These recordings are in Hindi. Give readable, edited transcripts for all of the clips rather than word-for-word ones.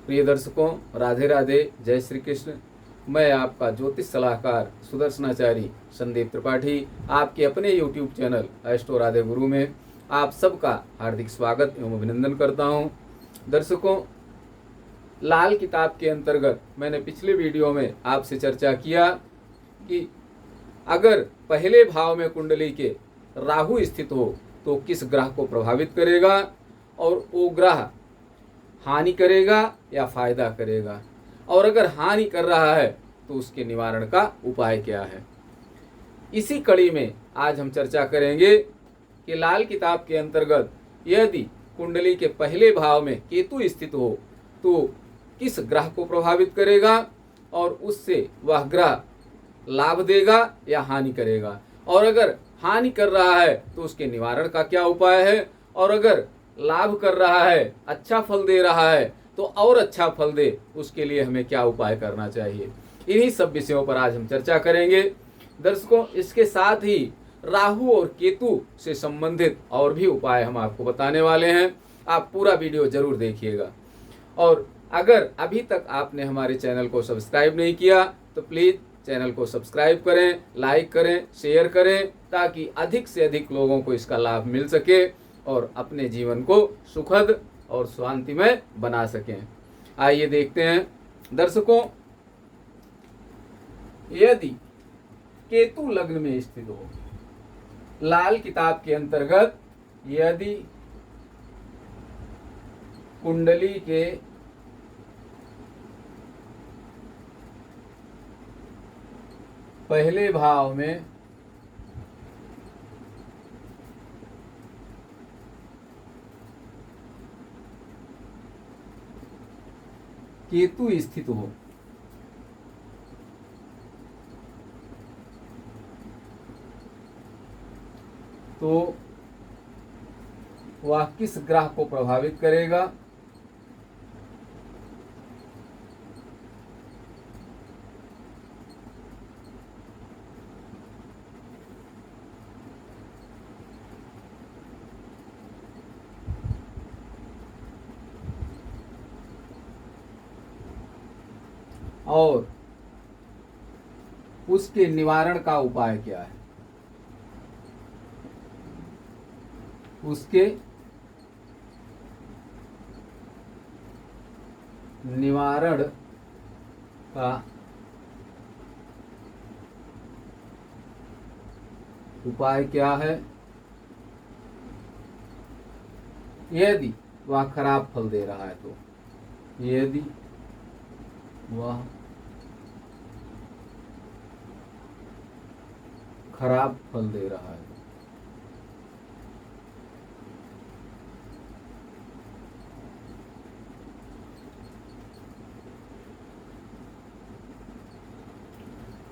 प्रिय दर्शकों, राधे राधे, जय श्री कृष्ण। मैं आपका ज्योतिष सलाहकार सुदर्शनाचारी संदीप त्रिपाठी आपके अपने YouTube चैनल एस्ट्रो राधे गुरु में आप सबका हार्दिक स्वागत एवं अभिनंदन करता हूं। दर्शकों, लाल किताब के अंतर्गत मैंने पिछले वीडियो में आपसे चर्चा किया कि अगर पहले भाव में कुंडली के राहु स्थित हो तो किस ग्रह को प्रभावित करेगा और वो ग्रह हानि करेगा या फायदा करेगा, और अगर हानि कर रहा है तो उसके निवारण का उपाय क्या है। इसी कड़ी में आज हम चर्चा करेंगे कि लाल किताब के अंतर्गत यदि कुंडली के पहले भाव में केतु स्थित हो तो किस ग्रह को प्रभावित करेगा और उससे वह ग्रह लाभ देगा या हानि करेगा, और अगर हानि कर रहा है तो उसके निवारण का क्या उपाय है, और अगर लाभ कर रहा है, अच्छा फल दे रहा है तो और अच्छा फल दे उसके लिए हमें क्या उपाय करना चाहिए। इन्हीं सब विषयों पर आज हम चर्चा करेंगे। दर्शकों, इसके साथ ही राहु और केतु से संबंधित और भी उपाय हम आपको बताने वाले हैं। आप पूरा वीडियो जरूर देखिएगा। और अगर अभी तक आपने हमारे चैनल को सब्सक्राइब नहीं किया तो प्लीज़ चैनल को सब्सक्राइब करें, लाइक करें, शेयर करें, ताकि अधिक से अधिक लोगों को इसका लाभ मिल सके और अपने जीवन को सुखद और शांतिमय बना सकें। आइए देखते हैं। दर्शकों, यदि केतु लग्न में स्थित हो, लाल किताब के अंतर्गत यदि कुंडली के पहले भाव में केतु स्थित हो तो वह किस ग्रह को प्रभावित करेगा, और उसके निवारण का उपाय क्या है। उसके निवारण का उपाय क्या है यदि वह खराब फल दे रहा है तो। यदि वह खराब फल दे रहा है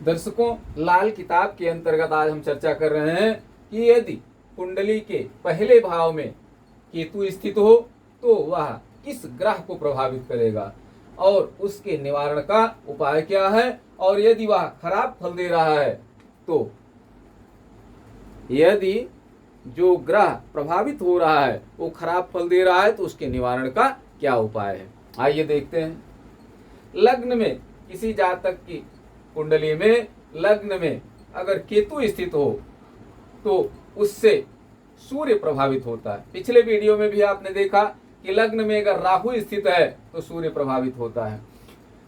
दर्शकों, लाल किताब के अंतर्गत आज हम चर्चा कर रहे हैं कि यदि कुंडली के पहले भाव में केतु स्थित हो तो वह किस ग्रह को प्रभावित करेगा और उसके निवारण का उपाय क्या है, और यदि वह खराब फल दे रहा है तो यदि जो ग्रह प्रभावित हो रहा है वो खराब फल दे रहा है तो उसके निवारण का क्या उपाय है। आइए देखते हैं। लग्न में किसी जातक की कुंडली में लग्न में अगर केतु स्थित हो तो उससे सूर्य प्रभावित होता है। पिछले वीडियो में भी आपने देखा कि लग्न में अगर राहु स्थित है तो सूर्य प्रभावित होता है,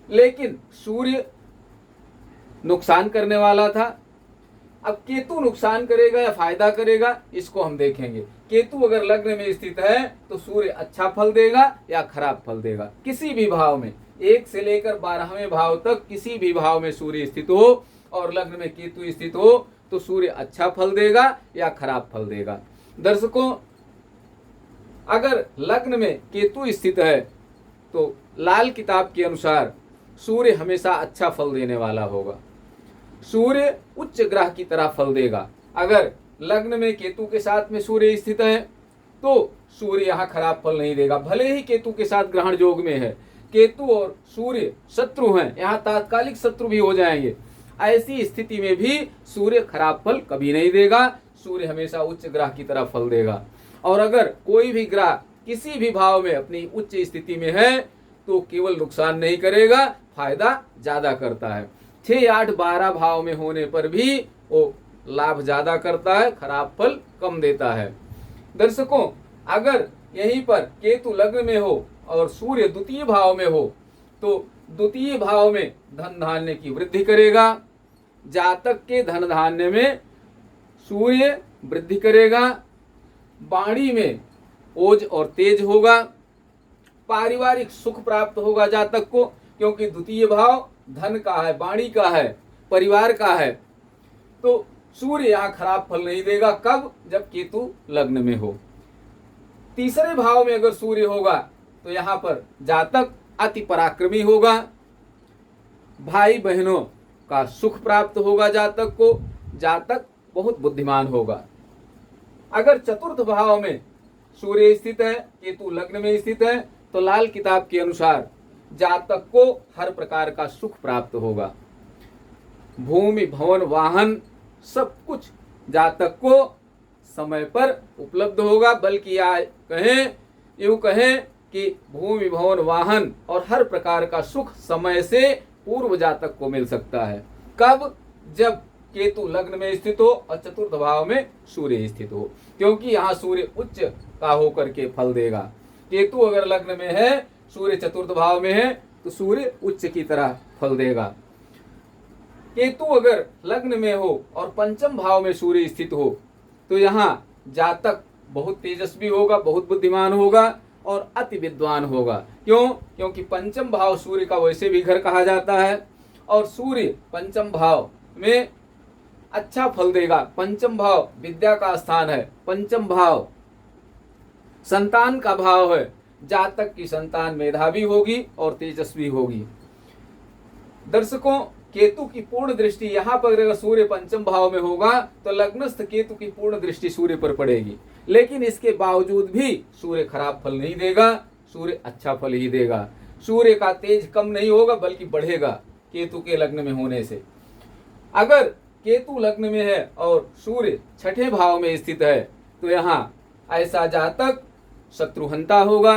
लेकिन सूर्य नुकसान करने वाला था। अब केतु नुकसान करेगा या फायदा करेगा, इसको हम देखेंगे। केतु अगर लग्न में स्थित है तो सूर्य अच्छा फल देगा या खराब फल देगा। किसी भी भाव में 1 से लेकर 12वें भाव तक किसी भी भाव में सूर्य स्थित हो और लग्न में केतु स्थित हो तो सूर्य अच्छा फल देगा या खराब फल देगा। दर्शकों, अगर लग्न में केतु स्थित है तो लाल किताब के अनुसार सूर्य हमेशा अच्छा फल देने वाला होगा। सूर्य उच्च ग्रह की तरह फल देगा। अगर लग्न में केतु के साथ में सूर्य स्थित है तो सूर्य यहाँ खराब फल नहीं देगा, भले ही केतु के साथ ग्रहण योग में है। केतु और सूर्य शत्रु हैं, यहाँ तात्कालिक शत्रु भी हो जाएंगे। ऐसी स्थिति में भी सूर्य खराब फल कभी नहीं देगा, सूर्य हमेशा उच्च ग्रह की तरह फल देगा। और अगर कोई भी ग्रह किसी भी भाव में अपनी उच्च स्थिति में है तो केवल नुकसान नहीं करेगा, फायदा ज्यादा करता है। 6, 8, 12 भाव में होने पर भी वो लाभ ज्यादा करता है, खराब फल कम देता है। दर्शकों, अगर यहीं पर केतु लग्न में हो और सूर्य द्वितीय भाव में हो तो द्वितीय भाव में धन धान्य की वृद्धि करेगा। जातक के धन धान्य में सूर्य वृद्धि करेगा। वाणी में ओज और तेज होगा। पारिवारिक सुख प्राप्त होगा जातक को, क्योंकि द्वितीय भाव धन का है, वाणी का है, परिवार का है। तो सूर्य यहाँ खराब फल नहीं देगा। कब? जब केतु लग्न में हो। तीसरे भाव में अगर सूर्य होगा तो यहाँ पर जातक अति पराक्रमी होगा। भाई बहनों का सुख प्राप्त होगा जातक को। जातक बहुत बुद्धिमान होगा। अगर चतुर्थ भाव में सूर्य स्थित है, केतु लग्न में स्थित है, तो लाल किताब के अनुसार जातक को हर प्रकार का सुख प्राप्त होगा। भूमि, भवन, वाहन सब कुछ जातक को समय पर उपलब्ध होगा। बल्कि यूं कहें कि भूमि, भवन, वाहन और हर प्रकार का सुख समय से पूर्व जातक को मिल सकता है। कब? जब केतु लग्न में स्थित हो और चतुर्थ भाव में सूर्य स्थित हो, क्योंकि यहाँ सूर्य उच्च का होकर के फल देगा। केतु अगर लग्न में है, सूर्य चतुर्थ भाव में है, तो सूर्य उच्च की तरह फल देगा। केतु अगर लग्न में हो और पंचम भाव में सूर्य स्थित हो तो यहाँ जातक बहुत तेजस्वी होगा, बहुत बुद्धिमान होगा और अति विद्वान होगा। क्यों? क्योंकि पंचम भाव सूर्य का वैसे भी घर कहा जाता है और सूर्य पंचम भाव में अच्छा फल देगा। पंचम भाव विद्या का स्थान है, पंचम भाव संतान का भाव है। जातक की संतान मेधावी होगी और तेजस्वी होगी। दर्शकों, केतु की पूर्ण दृष्टि यहाँ पर अगर सूर्य पंचम भाव में होगा तो लग्नस्थ केतु की पूर्ण दृष्टि सूर्य पर पड़ेगी। लेकिन इसके बावजूद भी सूर्य खराब फल नहीं देगा, सूर्य अच्छा फल ही देगा। सूर्य का तेज कम नहीं होगा बल्कि बढ़ेगा केतु के लग्न में होने से। अगर केतु लग्न में है और सूर्य छठे भाव में स्थित है तो यहाँ ऐसा जातक शत्रुहंता होगा,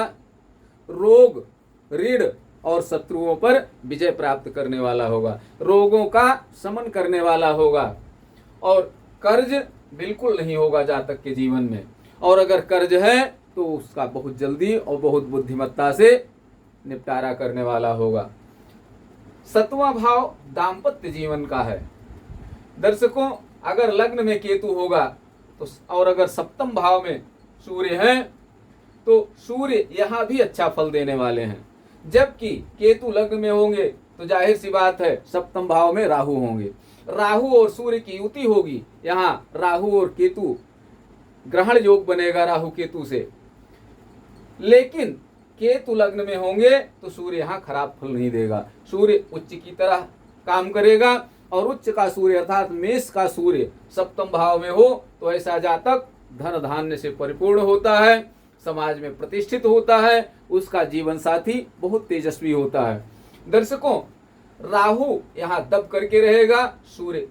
रोग, ऋण और शत्रुओं पर विजय प्राप्त करने वाला होगा, रोगों का शमन करने वाला होगा और कर्ज बिल्कुल नहीं होगा जातक के जीवन में। और अगर कर्ज है तो उसका बहुत जल्दी और बहुत बुद्धिमत्ता से निपटारा करने वाला होगा। सतवां भाव दाम्पत्य जीवन का है। दर्शकों, अगर लग्न में केतु होगा तो और अगर सप्तम भाव में सूर्य है तो सूर्य यहाँ भी अच्छा फल देने वाले हैं। जबकि केतु लग्न में होंगे तो जाहिर सी बात है सप्तम भाव में राहु होंगे। राहु और सूर्य की युति होगी। यहाँ राहु और केतु ग्रहण योग बनेगा राहु केतु से। लेकिन केतु लग्न में होंगे तो सूर्य यहाँ खराब फल नहीं देगा। सूर्य उच्च की तरह काम करेगा और उच्च का सूर्य अर्थात मेष का सूर्य सप्तम भाव में हो तो ऐसा जातक धन धान्य से परिपूर्ण होता है, समाज में प्रतिष्ठित होता है, उसका जीवन साथी बहुत तेजस्वी होता है। दर्शकों, राहु यहाँ दब करके रहेगा, सूर्य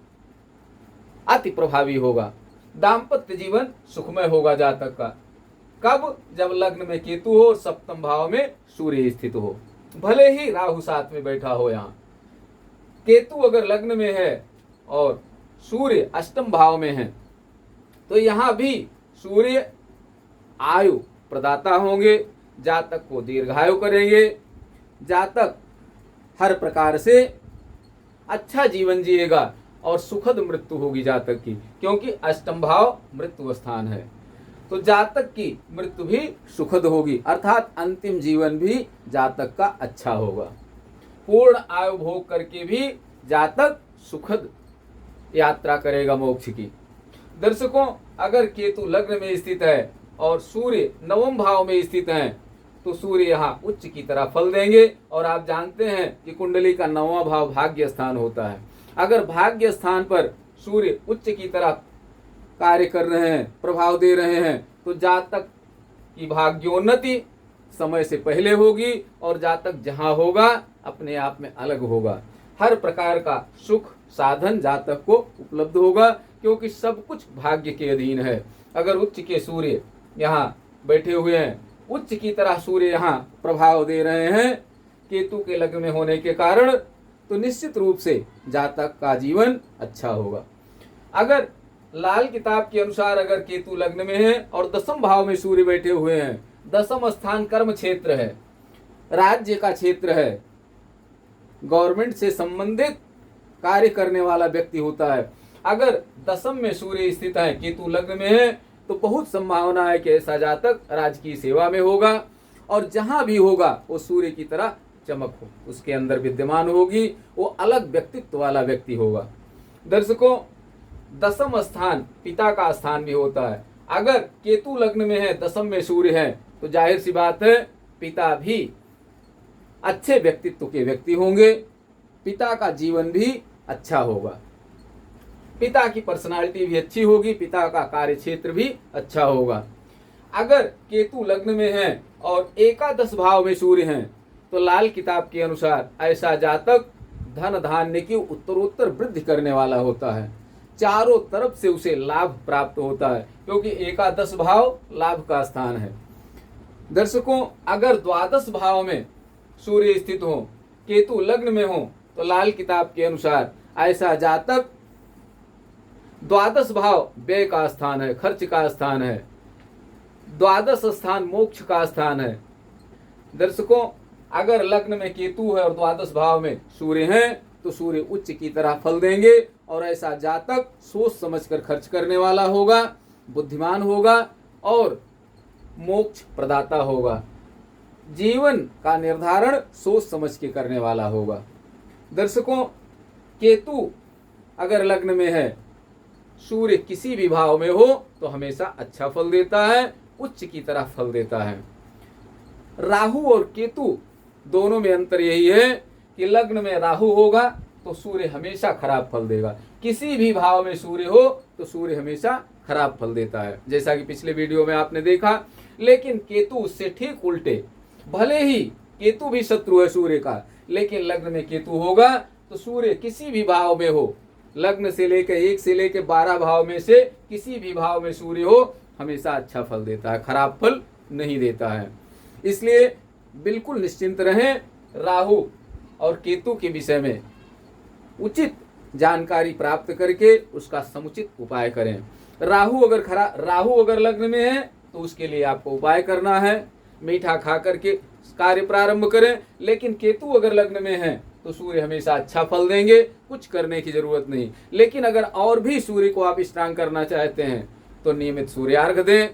अति प्रभावी होगा। दाम्पत्य जीवन सुखमय होगा जातक का। कब? जब लग्न में केतु हो और सप्तम भाव में सूर्य स्थित हो, भले ही राहु साथ में बैठा हो। यहाँ केतु अगर लग्न में है और सूर्य अष्टम भाव में है तो यहाँ भी सूर्य आयु प्रदाता होंगे, जातक को दीर्घायु करेंगे। जातक हर प्रकार से अच्छा जीवन जिएगा और सुखद मृत्यु होगी जातक की, क्योंकि अष्टम भाव मृत्यु स्थान है। तो जातक की मृत्यु भी सुखद होगी, अर्थात अंतिम जीवन भी जातक का अच्छा होगा। पूर्ण आयु भोग करके भी जातक सुखद यात्रा करेगा मोक्ष की। दर्शकों, अगर केतु लग्न में स्थित है और सूर्य नवम भाव में स्थित है तो सूर्य यहाँ उच्च की तरह फल देंगे। और आप जानते हैं कि कुंडली का नौवां भाव भाग्य स्थान होता है। अगर भाग्य स्थान पर सूर्य उच्च की तरह कार्य कर रहे हैं, प्रभाव दे रहे हैं, तो जातक की भाग्योन्नति समय से पहले होगी और जातक जहाँ होगा अपने आप में अलग होगा। हर प्रकार का सुख साधन जातक को उपलब्ध होगा, क्योंकि सब कुछ भाग्य के अधीन है। अगर उच्च के सूर्य यहाँ बैठे हुए हैं, उच्च की तरह सूर्य यहाँ प्रभाव दे रहे हैं, केतु के लग्न में होने के कारण, तो निश्चित रूप से जातक का जीवन अच्छा होगा। अगर लाल किताब के अनुसार अगर केतु लग्न में है और दसम भाव में सूर्य बैठे हुए हैं, दसम स्थान कर्म क्षेत्र है, राज्य का क्षेत्र है, गवर्नमेंट से संबंधित कार्य करने वाला व्यक्ति होता है। अगर दसम में सूर्य स्थित है, केतु लग्न में है, तो बहुत संभावना है कि ऐसा जातक राजकीय सेवा में होगा और जहां भी होगा वो सूर्य की तरह चमक हो उसके अंदर विद्यमान होगी, वो अलग व्यक्तित्व वाला व्यक्ति होगा। दर्शकों, दसम स्थान पिता का स्थान भी होता है। अगर केतु लग्न में है, दसम में सूर्य है, तो जाहिर सी बात है पिता भी अच्छे व्यक्तित्व के व्यक्ति होंगे, पिता का जीवन भी अच्छा होगा, पिता की पर्सनालिटी भी अच्छी होगी, पिता का कार्य क्षेत्र भी अच्छा होगा। अगर केतु लग्न में है और एकादश भाव में सूर्य हैं, तो लाल किताब के अनुसार ऐसा जातक धन धान्य की उत्तरोत्तर वृद्धि करने वाला होता है, चारों तरफ से उसे लाभ प्राप्त होता है, क्योंकि एकादश भाव लाभ का स्थान है। दर्शकों, अगर द्वादश भाव में सूर्य स्थित हो, केतु लग्न में हो, तो लाल किताब के अनुसार ऐसा जातक, द्वादश भाव व्यय का स्थान है, खर्च का स्थान है, द्वादश स्थान मोक्ष का स्थान है। दर्शकों, अगर लग्न में केतु है और द्वादश भाव में सूर्य है, तो सूर्य उच्च की तरह फल देंगे और ऐसा जातक सोच समझकर खर्च करने वाला होगा, बुद्धिमान होगा और मोक्ष प्रदाता होगा। जीवन का निर्धारण सोच समझ के करने वाला होगा। दर्शकों, केतु अगर लग्न में है, सूर्य किसी भी भाव में हो, तो हमेशा अच्छा फल देता है, उच्च की तरह फल देता है। राहु और केतु दोनों में अंतर यही है कि लग्न में राहु होगा तो सूर्य हमेशा खराब फल देगा, किसी भी भाव में सूर्य हो तो सूर्य हमेशा खराब फल देता है, जैसा कि पिछले वीडियो में आपने देखा। लेकिन केतु उससे ठीक उल्टे, भले ही केतु भी शत्रु है सूर्य का, लेकिन लग्न में केतु होगा तो सूर्य किसी भी भाव में हो, लग्न से लेकर 1 से लेकर 12 भाव में से किसी भी भाव में सूर्य हो, हमेशा अच्छा फल देता है, खराब फल नहीं देता है। इसलिए बिल्कुल निश्चिंत रहें, राहु और केतु के विषय में उचित जानकारी प्राप्त करके उसका समुचित उपाय करें। राहु अगर लग्न में है तो उसके लिए आपको उपाय करना है, मीठा खा करके कार्य प्रारंभ करें। लेकिन केतु अगर लग्न में है तो सूर्य हमेशा अच्छा फल देंगे, कुछ करने की जरूरत नहीं। लेकिन अगर और भी सूर्य को आप स्ट्रांग करना चाहते हैं तो नियमित सूर्यार्घ दें।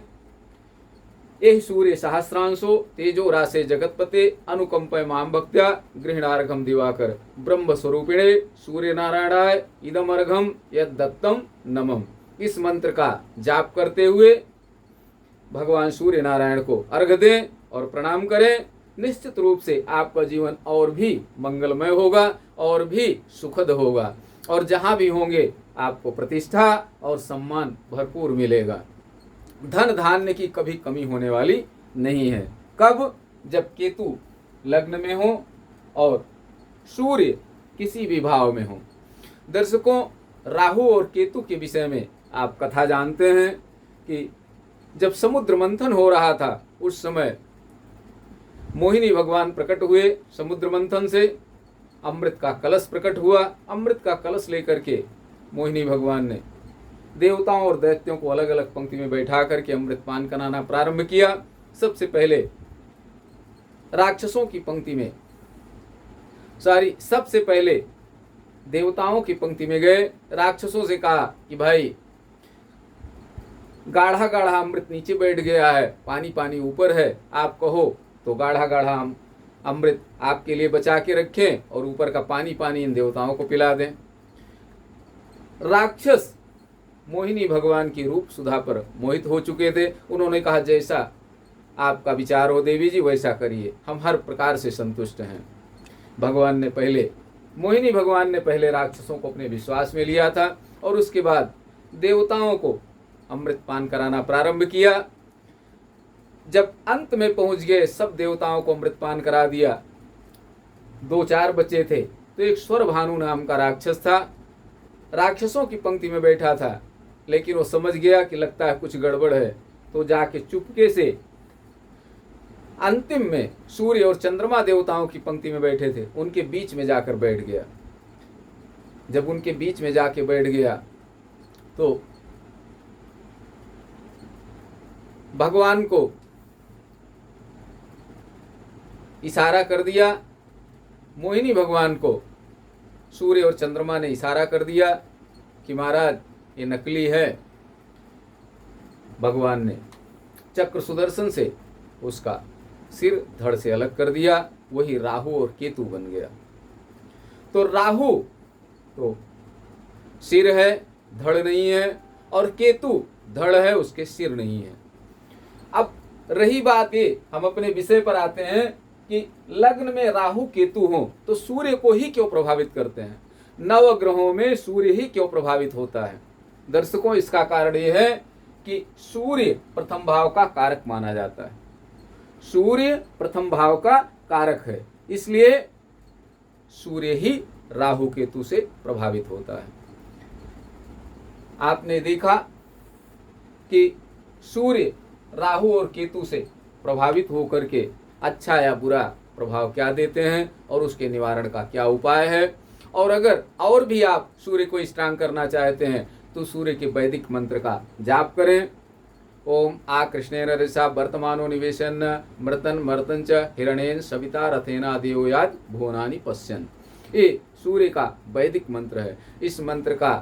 यही सूर्य सहस्रांशो तेजो राशे जगतपते अनुकंपय माम भक्त्या गृहणार्घम दिवाकर ब्रह्म स्वरूपिणे सूर्य नारायणाय इदम अर्घम यद दत्तम नमम। इस मंत्र का जाप करते हुए भगवान सूर्य नारायण को अर्घ दें और प्रणाम करें। निश्चित रूप से आपका जीवन और भी मंगलमय होगा और भी सुखद होगा, और जहां भी होंगे आपको प्रतिष्ठा और सम्मान भरपूर मिलेगा। धन धान्य की कभी कमी होने वाली नहीं है। कब? जब केतु लग्न में हो और सूर्य किसी भी भाव में हो। दर्शकों, राहु और केतु के विषय में आप कथा जानते हैं कि जब समुद्र मंथन हो रहा था उस समय मोहिनी भगवान प्रकट हुए। समुद्र मंथन से अमृत का कलश प्रकट हुआ। अमृत का कलश लेकर के मोहिनी भगवान ने देवताओं और दैत्यों को अलग अलग पंक्ति में बैठा करके अमृत पान कराना प्रारंभ किया। सबसे पहले राक्षसों की पंक्ति में सबसे पहले देवताओं की पंक्ति में गए। राक्षसों से कहा कि भाई गाढ़ा गाढ़ा अमृत नीचे बैठ गया है, पानी पानी ऊपर है, आप कहो तो गाढ़ा गाढ़ा अमृत आपके लिए बचा के रखें और ऊपर का पानी पानी इन देवताओं को पिला दें। राक्षस मोहिनी भगवान की रूप सुधा पर मोहित हो चुके थे। उन्होंने कहा जैसा आपका विचार हो देवी जी वैसा करिए, हम हर प्रकार से संतुष्ट हैं। मोहिनी भगवान ने पहले राक्षसों को अपने विश्वास में लिया था और उसके बाद देवताओं को अमृत पान कराना प्रारंभ किया। जब अंत में पहुंच गए, सब देवताओं को अमृत पान करा दिया, 2-4 बचे थे, तो एक स्वर भानु नाम का राक्षस था, राक्षसों की पंक्ति में बैठा था, लेकिन वो समझ गया कि लगता है कुछ गड़बड़ है, तो जाके चुपके से अंतिम में सूर्य और चंद्रमा देवताओं की पंक्ति में बैठे थे, उनके बीच में जाकर बैठ गया। जब उनके बीच में जाके बैठ गया तो भगवान को इशारा कर दिया, मोहिनी भगवान को सूर्य और चंद्रमा ने इशारा कर दिया कि महाराज ये नकली है। भगवान ने चक्र सुदर्शन से उसका सिर धड़ से अलग कर दिया, वही राहु और केतु बन गया। तो राहु तो सिर है, धड़ नहीं है, और केतु धड़ है, उसके सिर नहीं है। अब रही बात ये, हम अपने विषय पर आते हैं कि लग्न में राहु केतु हो तो सूर्य को ही क्यों प्रभावित करते हैं, नवग्रहों में सूर्य ही क्यों प्रभावित होता है। दर्शकों, इसका कारण यह है कि सूर्य प्रथम भाव का कारक माना जाता है। सूर्य प्रथम भाव का कारक है, इसलिए सूर्य ही राहु केतु से प्रभावित होता है। आपने देखा कि सूर्य राहु और केतु से प्रभावित होकर के अच्छा या बुरा प्रभाव क्या देते हैं और उसके निवारण का क्या उपाय है। और अगर और भी आप सूर्य को स्ट्रांग करना चाहते हैं तो सूर्य के वैदिक मंत्र का जाप करें। ओम आ कृष्णेन रसा वर्तमानो निवेशन मृतन मर्तन च हिरणेन सविता रथेना देवयाद भुवनानि पश्यन्। ये सूर्य का वैदिक मंत्र है। इस मंत्र का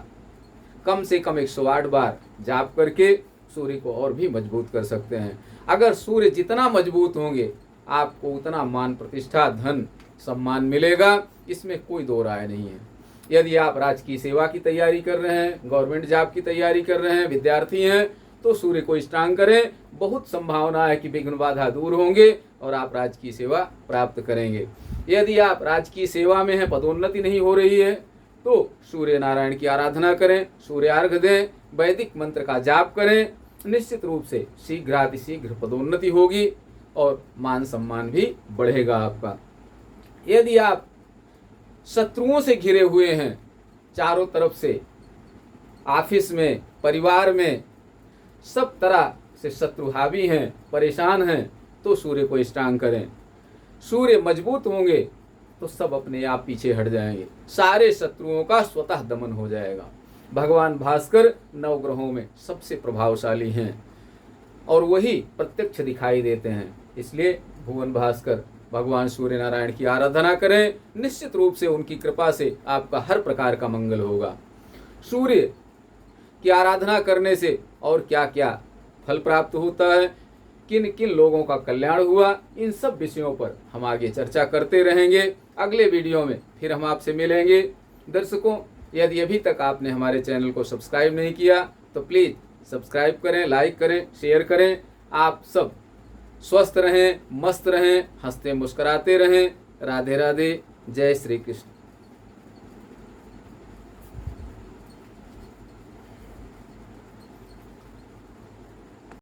कम से कम 108 बार जाप करके सूर्य को और भी मजबूत कर सकते हैं। अगर सूर्य जितना मजबूत होंगे आपको उतना मान प्रतिष्ठा धन सम्मान मिलेगा, इसमें कोई दो राय नहीं है। यदि आप राजकीय सेवा की तैयारी कर रहे हैं, गवर्नमेंट जॉब की तैयारी कर रहे हैं, विद्यार्थी हैं, तो सूर्य को स्ट्रांग करें। बहुत संभावना है कि विघ्न बाधा दूर होंगे और आप राजकीय सेवा प्राप्त करेंगे। यदि आप राजकीय सेवा में हैं, पदोन्नति नहीं हो रही है, तो सूर्य नारायण की आराधना करें, सूर्यार्घ दें, वैदिक मंत्र का जाप करें। निश्चित रूप से शीघ्र पदोन्नति होगी और मान सम्मान भी बढ़ेगा आपका। यदि आप शत्रुओं से घिरे हुए हैं, चारों तरफ से ऑफिस में, परिवार में सब तरह से शत्रु हावी हैं, परेशान हैं, तो सूर्य को स्ट्रांग करें। सूर्य मजबूत होंगे तो सब अपने आप पीछे हट जाएंगे, सारे शत्रुओं का स्वतः दमन हो जाएगा। भगवान भास्कर नवग्रहों में सबसे प्रभावशाली हैं और वही प्रत्यक्ष दिखाई देते हैं। इसलिए भुवन भास्कर भगवान सूर्य नारायण की आराधना करें। निश्चित रूप से उनकी कृपा से आपका हर प्रकार का मंगल होगा। सूर्य की आराधना करने से और क्या क्या फल प्राप्त होता है, किन किन लोगों का कल्याण हुआ, इन सब विषयों पर हम आगे चर्चा करते रहेंगे। अगले वीडियो में फिर हम आपसे मिलेंगे। दर्शकों, यदि अभी तक आपने हमारे चैनल को सब्सक्राइब नहीं किया तो प्लीज़ सब्सक्राइब करें, लाइक करें, शेयर करें। आप सब स्वस्थ रहें, मस्त रहें, हंसते मुस्कुराते रहें। राधे राधे, जय श्री कृष्ण।